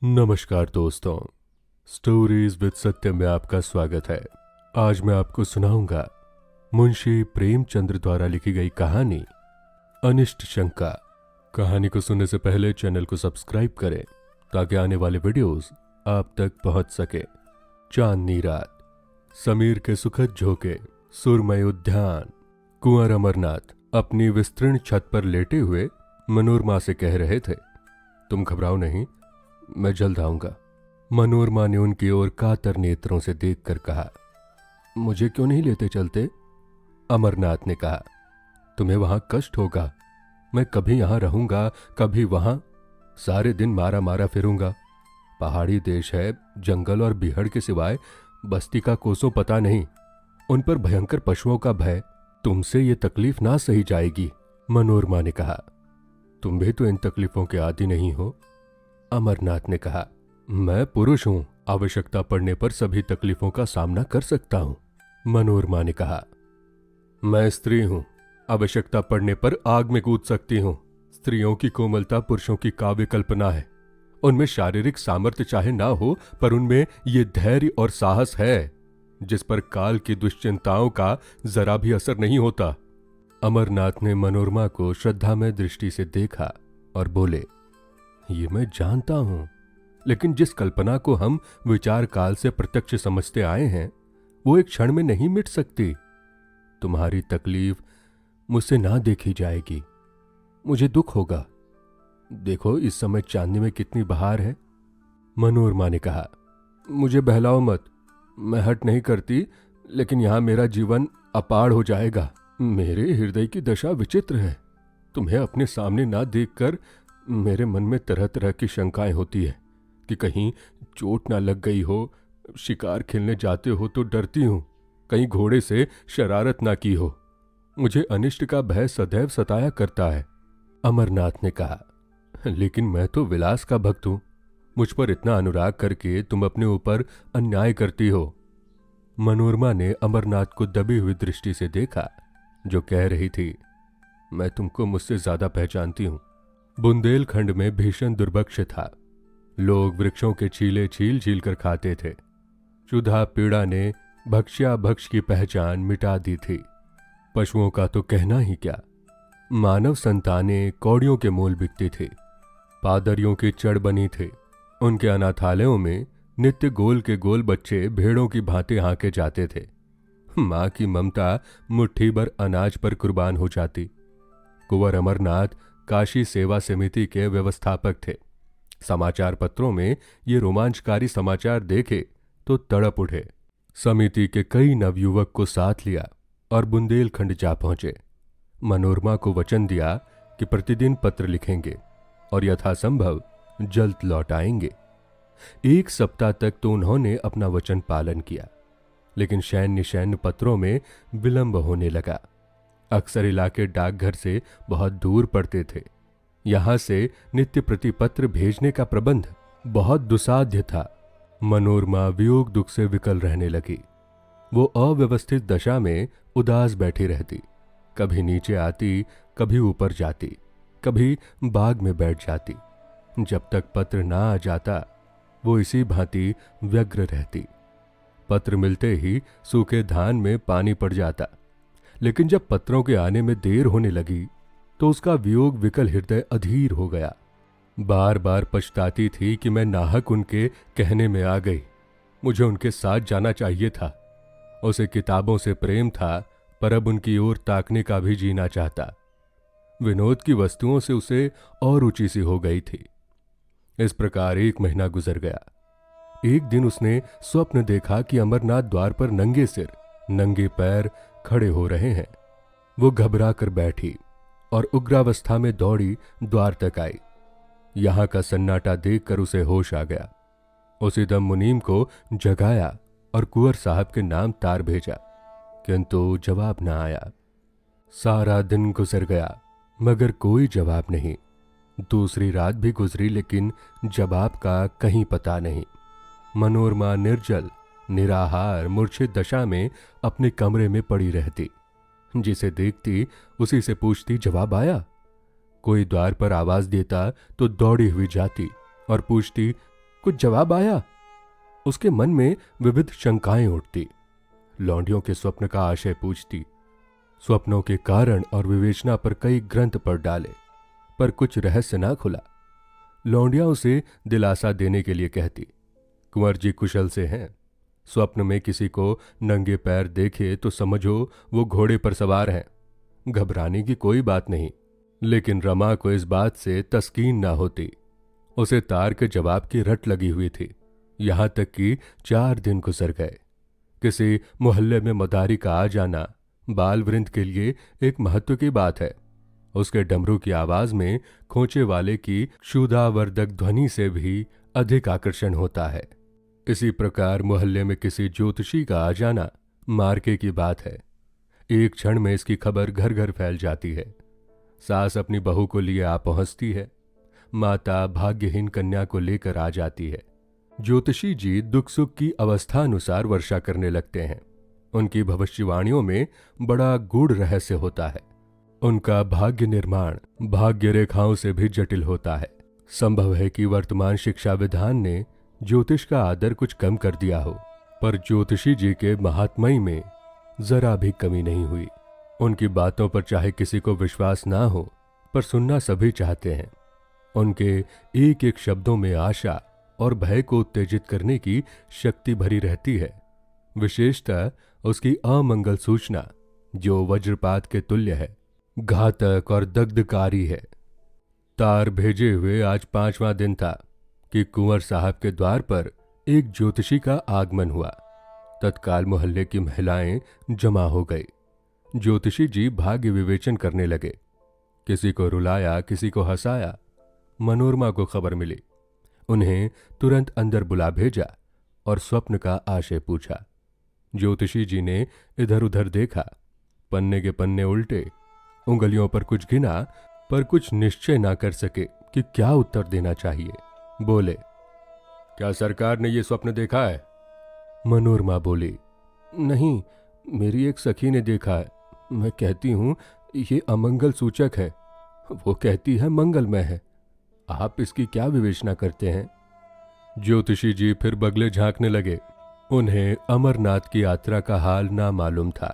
नमस्कार दोस्तों, stories with सत्य में आपका स्वागत है। आज मैं आपको सुनाऊंगा मुंशी प्रेमचंद्र द्वारा लिखी गई कहानी अनिष्ट शंका। कहानी को सुनने से पहले चैनल को सब्सक्राइब करें ताकि आने वाले वीडियोस आप तक पहुंच सके। चांदनी रात, समीर के सुखद झोंके, सुरमय उद्यान। कुंवर अमरनाथ अपनी विस्तृण छत पर लेटे हुए मनोरमा से कह रहे थे, तुम घबराओ नहीं, मैं जल्द आऊंगा। मनोरमा ने उनकी ओर कातर नेत्रों से देखकर कहा, मुझे क्यों नहीं लेते चलते? अमरनाथ ने कहा, तुम्हें वहां कष्ट होगा। मैं कभी यहां रहूंगा, कभी वहां। सारे दिन मारा मारा फिरूंगा। पहाड़ी देश है, जंगल और बिहड़ के सिवाय बस्ती का कोसों पता नहीं। उन पर भयंकर पशुओं का भय। तुमसे ये तकलीफ ना सही जाएगी। मनोरमा ने कहा, तुम भी तो इन तकलीफों के आदी नहीं हो। अमरनाथ ने कहा, मैं पुरुष हूं, आवश्यकता पड़ने पर सभी तकलीफों का सामना कर सकता हूं। मनोरमा ने कहा, मैं स्त्री हूं, आवश्यकता पड़ने पर आग में कूद सकती हूं। स्त्रियों की कोमलता पुरुषों की काव्य कल्पना है। उनमें शारीरिक सामर्थ्य चाहे ना हो, पर उनमें ये धैर्य और साहस है जिस पर काल की दुश्चिंताओं का जरा भी असर नहीं होता। अमरनाथ ने मनोरमा को श्रद्धामय दृष्टि से देखा और बोले, ये मैं जानता हूं, लेकिन जिस कल्पना को हम विचार काल से प्रत्यक्ष समझते आए हैं वो एक क्षण में नहीं मिट सकती। तुम्हारी तकलीफ मुझसे ना देखी जाएगी, मुझे दुख होगा। देखो इस समय चांदनी में कितनी बहार है। मनोरमा ने कहा, मुझे बहलाओ मत, मैं हट नहीं करती, लेकिन यहां मेरा जीवन अपार हो जाएगा। मेरे हृदय की दशा विचित्र है। तुम्हें अपने सामने ना देखकर मेरे मन में तरह तरह की शंकाएं होती है कि कहीं चोट ना लग गई हो। शिकार खेलने जाते हो तो डरती हूं, कहीं घोड़े से शरारत ना की हो। मुझे अनिष्ट का भय सदैव सताया करता है। अमरनाथ ने कहा, लेकिन मैं तो विलास का भक्त हूं। मुझ पर इतना अनुराग करके तुम अपने ऊपर अन्याय करती हो। मनोरमा ने अमरनाथ को दबी हुई दृष्टि से देखा, जो कह रही थी, मैं तुमको मुझसे ज्यादा पहचानती हूं। बुंदेलखंड में भीषण दुर्भिक्ष था। लोग वृक्षों के छीले छील छील कर खाते थे। क्षुधा पीड़ा ने भक्ष्या भक्ष की पहचान मिटा दी थी। पशुओं का तो कहना ही क्या, मानव संतानें कौड़ियों के मोल बिकती थी। पादरियों की चढ़ बनी थी। उनके अनाथालयों में नित्य गोल के गोल बच्चे भेड़ों की भांति हांके जाते थे। मां की ममता मुट्ठी भर अनाज पर कुर्बान हो जाती। कुंवर अमरनाथ काशी सेवा समिति के व्यवस्थापक थे। समाचार पत्रों में ये रोमांचकारी समाचार देखे तो तड़प उठे। समिति के कई नवयुवक को साथ लिया और बुंदेलखंड जा पहुंचे। मनोरमा को वचन दिया कि प्रतिदिन पत्र लिखेंगे और यथासंभव जल्द लौट आएंगे। एक सप्ताह तक तो उन्होंने अपना वचन पालन किया, लेकिन सैन्य पत्रों में विलंब होने लगा। अक्सर इलाके डाकघर से बहुत दूर पड़ते थे। यहां से नित्य प्रतिपत्र भेजने का प्रबंध बहुत दुसाध्य था। मनोरमा वियोग दुख से विकल रहने लगी। वो अव्यवस्थित दशा में उदास बैठी रहती। कभी नीचे आती, कभी ऊपर जाती, कभी बाग में बैठ जाती। जब तक पत्र ना आ जाता वो इसी भांति व्यग्र रहती। पत्र मिलते ही सूखे धान में पानी पड़ जाता, लेकिन जब पत्रों के आने में देर होने लगी तो उसका वियोग विकल हृदय अधीर हो गया। बार बार पछताती थी कि मैं नाहक उनके कहने में आ गई। मुझे उनके साथ जाना चाहिए था। उसे किताबों से प्रेम था, पर अब उनकी ओर ताकने का भी जीना चाहता। विनोद की वस्तुओं से उसे और रुचि सी हो गई थी। इस प्रकार 1 महीना गुजर गया। एक दिन उसने स्वप्न देखा कि अमरनाथ द्वार पर नंगे सिर नंगे पैर खड़े हो रहे हैं। वो घबरा कर बैठी और उग्रावस्था में दौड़ी द्वार तक आई। यहां का सन्नाटा देखकर उसे होश आ गया। उसी दम मुनीम को जगाया और कुंवर साहब के नाम तार भेजा, किंतु जवाब न आया। सारा दिन गुजर गया मगर कोई जवाब नहीं। दूसरी रात भी गुजरी, लेकिन जवाब का कहीं पता नहीं। मनोरमा निर्जल निराहार मूर्छित दशा में अपने कमरे में पड़ी रहती। जिसे देखती उसी से पूछती, जवाब आया? कोई द्वार पर आवाज देता तो दौड़ी हुई जाती और पूछती, कुछ जवाब आया? उसके मन में विविध शंकाएं उठती। लौंडियों के स्वप्न का आशय पूछती। स्वप्नों के कारण और विवेचना पर कई ग्रंथ पढ़ डाले, पर कुछ रहस्य ना खुला। लौंडिया उसे दिलासा देने के लिए कहती, कुंवर जी कुशल से हैं। स्वप्न में किसी को नंगे पैर देखे तो समझो वो घोड़े पर सवार हैं। घबराने की कोई बात नहीं। लेकिन रमा को इस बात से तस्कीन ना होती। उसे तार के जवाब की रट लगी हुई थी। यहां तक कि 4 दिन गुजर गए। किसी मोहल्ले में मदारी का आ जाना बाल वृंद के लिए एक महत्व की बात है। उसके डमरू की आवाज में खोचे वाले की क्षुधावर्धक ध्वनि से भी अधिक आकर्षण होता है। इसी प्रकार मोहल्ले में किसी ज्योतिषी का आ जाना मार्के की बात है। एक क्षण में इसकी खबर घर घर फैल जाती है। सास अपनी बहू को लिए आ पहुंचती है। माता भाग्यहीन कन्या को लेकर आ जाती है। ज्योतिषी जी दुख सुख की अवस्था अनुसार वर्षा करने लगते हैं। उनकी भविष्यवाणियों में बड़ा गूढ़ रहस्य होता है। उनका भाग्य निर्माण भाग्य रेखाओं से भी जटिल होता है। संभव है कि वर्तमान शिक्षा विधान ने ज्योतिष का आदर कुछ कम कर दिया हो, पर ज्योतिषी जी के महात्मय में जरा भी कमी नहीं हुई। उनकी बातों पर चाहे किसी को विश्वास ना हो, पर सुनना सभी चाहते हैं। उनके एक एक शब्दों में आशा और भय को उत्तेजित करने की शक्ति भरी रहती है। विशेषतः उसकी अमंगल सूचना, जो वज्रपात के तुल्य है, घातक और दग्धकारी है। तार भेजे हुए आज 5वां दिन था कि कुंवर साहब के द्वार पर एक ज्योतिषी का आगमन हुआ। तत्काल मोहल्ले की महिलाएं जमा हो गई। ज्योतिषी जी भाग्य विवेचन करने लगे। किसी को रुलाया, किसी को हंसाया। मनोरमा को खबर मिली। उन्हें तुरंत अंदर बुला भेजा और स्वप्न का आशय पूछा। ज्योतिषी जी ने इधर उधर देखा, पन्ने के पन्ने उल्टे, उंगलियों पर कुछ गिना, पर कुछ निश्चय ना कर सके कि क्या उत्तर देना चाहिए। बोले, क्या सरकार ने ये स्वप्न देखा है? मनोरमा बोली, नहीं, मेरी एक सखी ने देखा है। मैं कहती हूं ये अमंगल सूचक है, वो कहती है मंगलमय है। आप इसकी क्या विवेचना करते हैं? ज्योतिषी जी फिर बगले झांकने लगे। उन्हें अमरनाथ की यात्रा का हाल ना मालूम था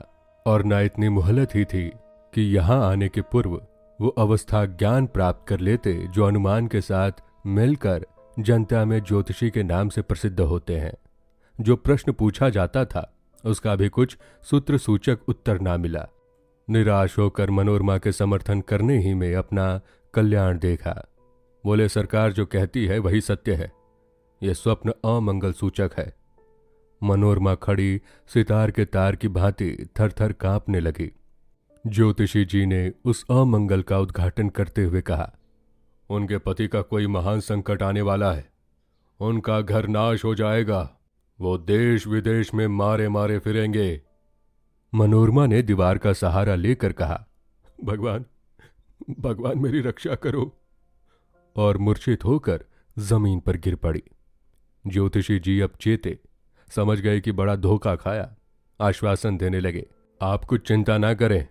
और ना इतनी मोहलत ही थी कि यहां आने के पूर्व वो अवस्था ज्ञान प्राप्त कर लेते जो अनुमान के साथ मिलकर जनता में ज्योतिषी के नाम से प्रसिद्ध होते हैं। जो प्रश्न पूछा जाता था उसका भी कुछ सूत्र सूचक उत्तर ना मिला। निराश होकर मनोरमा के समर्थन करने ही में अपना कल्याण देखा। बोले, सरकार जो कहती है वही सत्य है। यह स्वप्न अमंगल सूचक है। मनोरमा खड़ी सितार के तार की भांति थर थर कांपने लगी। ज्योतिषी जी ने उस अमंगल का उद्घाटन करते हुए कहा, उनके पति का कोई महान संकट आने वाला है। उनका घर नाश हो जाएगा। वो देश विदेश में मारे मारे फिरेंगे। मनोरमा ने दीवार का सहारा लेकर कहा, भगवान, भगवान मेरी रक्षा करो, और मूर्छित होकर जमीन पर गिर पड़ी। ज्योतिषी जी अब चेते, समझ गए कि बड़ा धोखा खाया। आश्वासन देने लगे, आप कुछ चिंता ना करें,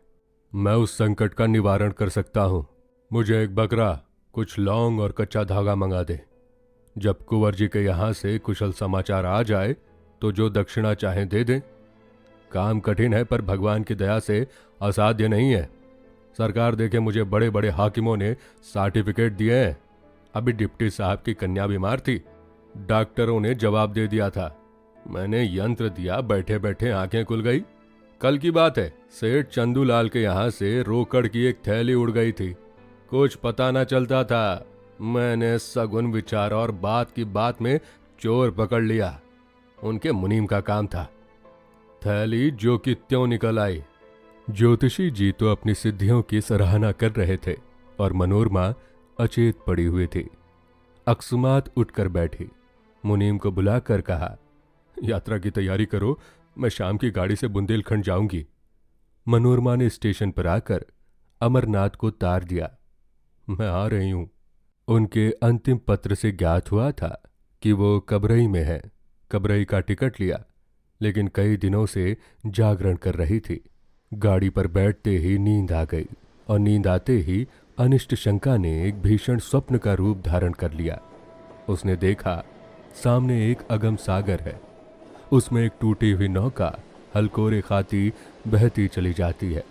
मैं उस संकट का निवारण कर सकता हूं। मुझे एक बकरा, कुछ लौंग और कच्चा धागा मंगा दे। जब कुंवर जी के यहां से कुशल समाचार आ जाए तो जो दक्षिणा चाहें दे दें। काम कठिन है पर भगवान की दया से असाध्य नहीं है। सरकार देखे, मुझे बड़े बड़े हाकिमों ने सर्टिफिकेट दिए हैं। अभी डिप्टी साहब की कन्या बीमार थी, डॉक्टरों ने जवाब दे दिया था। मैंने यंत्र दिया, बैठे बैठे आंखें खुल गई। कल की बात है, सेठ चंदूलाल के यहां से रोकड़ की एक थैली उड़ गई थी। कुछ पता न चलता था। मैंने सगुन विचार और बात की बात में चोर पकड़ लिया। उनके मुनीम का काम था। थैली जो कि त्यों निकल आई। ज्योतिषी जी तो अपनी सिद्धियों की सराहना कर रहे थे और मनोरमा अचेत पड़ी हुई थी। अकस्मात उठकर बैठी। मुनीम को बुलाकर कहा, यात्रा की तैयारी करो, मैं शाम की गाड़ी से बुंदेलखंड जाऊंगी। मनोरमा ने स्टेशन पर आकर अमरनाथ को तार दिया, मैं आ रही हूं। उनके अंतिम पत्र से ज्ञात हुआ था कि वो कबरई में है। कबरई का टिकट लिया, लेकिन कई दिनों से जागरण कर रही थी। गाड़ी पर बैठते ही नींद आ गई और नींद आते ही अनिष्ट शंका ने एक भीषण स्वप्न का रूप धारण कर लिया। उसने देखा सामने एक अगम सागर है। उसमें एक टूटी हुई नौका हलकोरे खाती बहती चली जाती है।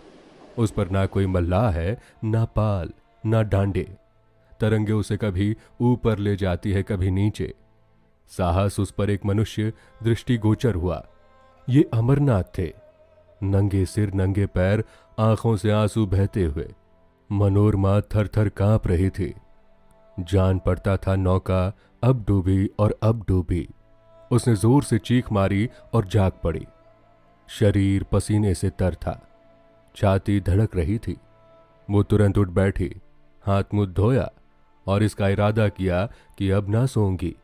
उस पर ना कोई मल्लाह है, ना पाल, ना डांडे। तरंगे उसे कभी ऊपर ले जाती है, कभी नीचे। साहस उस पर एक मनुष्य दृष्टिगोचर हुआ। ये अमरनाथ थे। नंगे सिर, नंगे पैर, आंखों से आंसू बहते हुए। मनोरमा थर थर कांप रही थी। जान पड़ता था नौका अब डूबी और अब डूबी। उसने जोर से चीख मारी और जाग पड़ी। शरीर पसीने से तर था, छाती धड़क रही थी। वो तुरंत उठ बैठी, हाथ मुंह धोया और इसका इरादा किया कि अब ना सोऊंगी।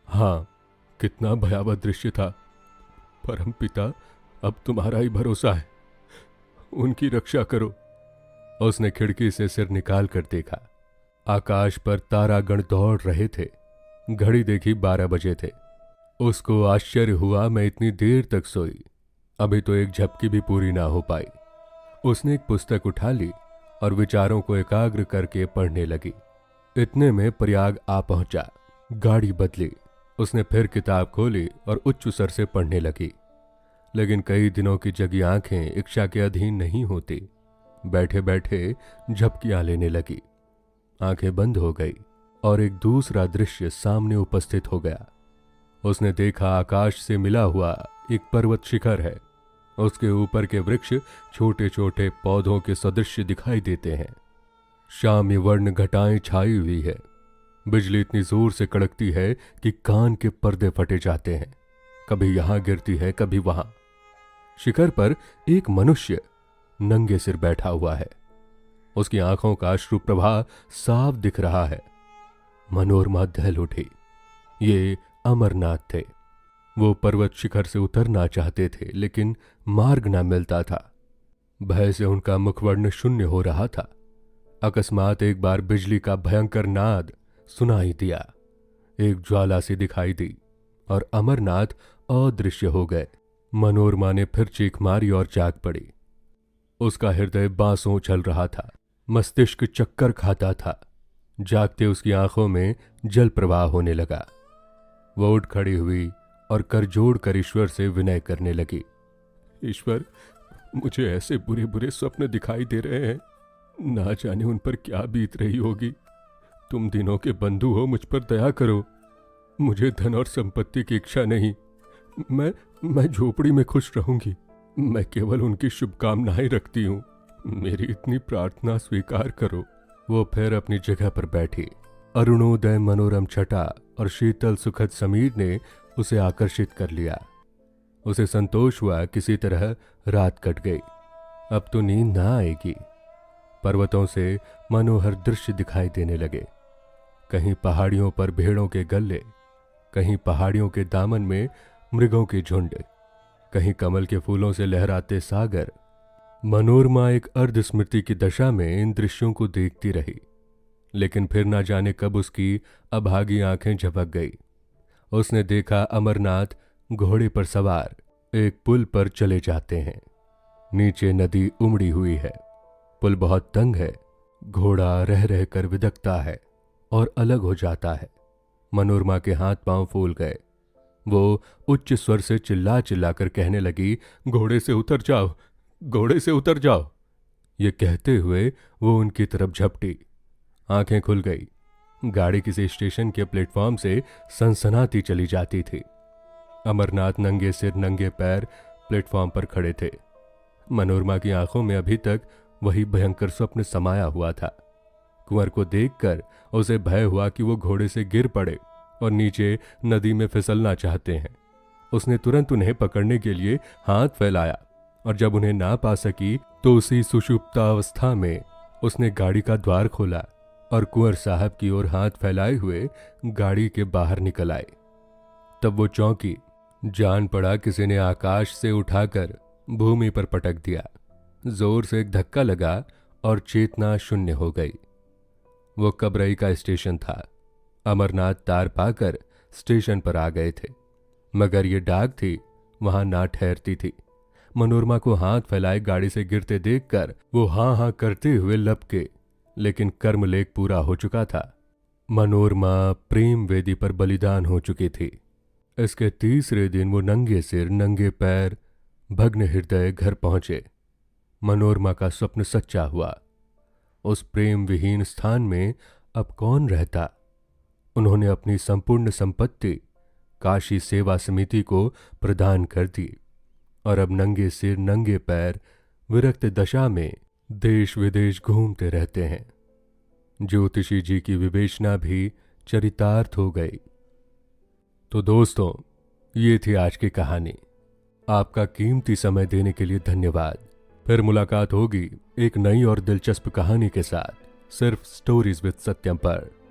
हाँ, कितना भयावह दृश्य था। परम पिता, अब तुम्हारा ही भरोसा है, उनकी रक्षा करो। उसने खिड़की से सिर निकाल कर देखा। आकाश पर तारागण दौड़ रहे थे। घड़ी देखी 12 बजे थे। उसको आश्चर्य हुआ, मैं इतनी देर तक सोई, अभी तो एक झपकी भी पूरी ना हो पाई। उसने एक पुस्तक उठा ली और विचारों को एकाग्र करके पढ़ने लगी। इतने में प्रयाग आ पहुंचा। गाड़ी बदली। उसने फिर किताब खोली और उच्च स्वर से पढ़ने लगी। लेकिन कई दिनों की जगी आंखें इच्छा के अधीन नहीं होती। बैठे बैठे झपकियां लेने लगी। आंखें बंद हो गई और एक दूसरा दृश्य सामने उपस्थित हो गया। उसने देखा आकाश से मिला हुआ एक पर्वत शिखर है। उसके ऊपर के वृक्ष छोटे छोटे पौधों के सदृश दिखाई देते हैं। शामी वर्ण घटाएं छाई हुई है। बिजली इतनी जोर से कड़कती है कि कान के पर्दे फटे जाते हैं। कभी यहां गिरती है, कभी वहां। शिखर पर एक मनुष्य नंगे सिर बैठा हुआ है। उसकी आंखों का अश्रु प्रवाह साफ दिख रहा है। मनोरमा दहल उठी। ये अमरनाथ थे। वो पर्वत शिखर से उतरना चाहते थे, लेकिन मार्ग ना मिलता था। भय से उनका मुखवर्ण शून्य हो रहा था। अकस्मात एक बार बिजली का भयंकर नाद सुनाई दिया। एक ज्वाला सी दिखाई दी और अमरनाथ अदृश्य हो गए। मनोरमा ने फिर चीख मारी और जाग पड़ी। उसका हृदय बांसों उछल रहा था। मस्तिष्क चक्कर खाता था। जागते उसकी आंखों में जल प्रवाह होने लगा। वो उठ खड़ी हुई और कर जोड़ कर ईश्वर से विनय करने लगी। ईश्वर, मुझे ऐसे बुरे बुरे स्वप्न दिखाई दे रहे हैं, ना जाने उन पर क्या बीत रही होगी। तुम दिनों के बंधु हो, मुझ पर दया करो। मुझे धन और संपत्ति की इच्छा नहीं। मैं झोपड़ी में खुश रहूंगी। मैं केवल उनकी शुभकामनाएं रखती हूँ। मेरी इतनी प्रार्थना स्वीकार करो। वो फिर अपनी जगह पर बैठी। अरुणोदय, मनोरम छटा और शीतल सुखद समीर ने उसे आकर्षित कर लिया। उसे संतोष हुआ, किसी तरह रात कट गई। अब तो नींद ना आएगी। पर्वतों से मनोहर दृश्य दिखाई देने लगे। कहीं पहाड़ियों पर भेड़ों के गल्ले, कहीं पहाड़ियों के दामन में मृगों के झुंड, कहीं कमल के फूलों से लहराते सागर। मनोरमा एक अर्धस्मृति की दशा में इन दृश्यों को देखती रही, लेकिन फिर ना जाने कब उसकी अभागी आंखें झपक गई। उसने देखा अमरनाथ घोड़े पर सवार एक पुल पर चले जाते हैं। नीचे नदी उमड़ी हुई है। पुल बहुत तंग है। घोड़ा रह रह कर विदकता है और अलग हो जाता है। मनोरमा के हाथ पांव फूल गए। वो उच्च स्वर से चिल्ला चिल्ला कर कहने लगी, घोड़े से उतर जाओ, घोड़े से उतर जाओ। ये कहते हुए वो उनकी तरफ झपटी। आंखें खुल गई। गाड़ी किसी स्टेशन के प्लेटफॉर्म से सनसनाती चली जाती थी। अमरनाथ नंगे सिर, नंगे पैर प्लेटफॉर्म पर खड़े थे। मनोरमा की आंखों में अभी तक वही भयंकर स्वप्न समाया हुआ था। कुंवर को देखकर उसे भय हुआ कि वो घोड़े से गिर पड़े और नीचे नदी में फिसलना चाहते हैं। उसने तुरंत उन्हें पकड़ने के लिए हाथ फैलाया और जब उन्हें ना पा सकी तो उसी सुषुप्तावस्था में उसने गाड़ी का द्वार खोला और कुंवर साहब की ओर हाथ फैलाए हुए गाड़ी के बाहर निकल आए। तब वो चौंकी। जान पड़ा किसी ने आकाश से उठाकर भूमि पर पटक दिया। जोर से एक धक्का लगा और चेतना शून्य हो गई। वो कबरई का स्टेशन था। अमरनाथ तार पाकर स्टेशन पर आ गए थे, मगर ये डाक थी वहां ना ठहरती थी। मनोरमा को हाथ फैलाए गाड़ी से गिरते देखकर वो हाँ हाँ करते हुए लपके, लेकिन कर्मलेख पूरा हो चुका था। मनोरमा प्रेम वेदी पर बलिदान हो चुकी थी। इसके तीसरे दिन वो नंगे सिर नंगे पैर भग्न हृदय घर पहुंचे। मनोरमा का स्वप्न सच्चा हुआ। उस प्रेम विहीन स्थान में अब कौन रहता। उन्होंने अपनी संपूर्ण संपत्ति काशी सेवा समिति को प्रदान कर दी और अब नंगे सिर नंगे पैर विरक्त दशा में देश विदेश घूमते रहते हैं। ज्योतिषी जी की विवेचना भी चरितार्थ हो गई। तो दोस्तों, ये थी आज की कहानी। आपका कीमती समय देने के लिए धन्यवाद। फिर मुलाकात होगी एक नई और दिलचस्प कहानी के साथ, सिर्फ स्टोरीज विद सत्यम पर।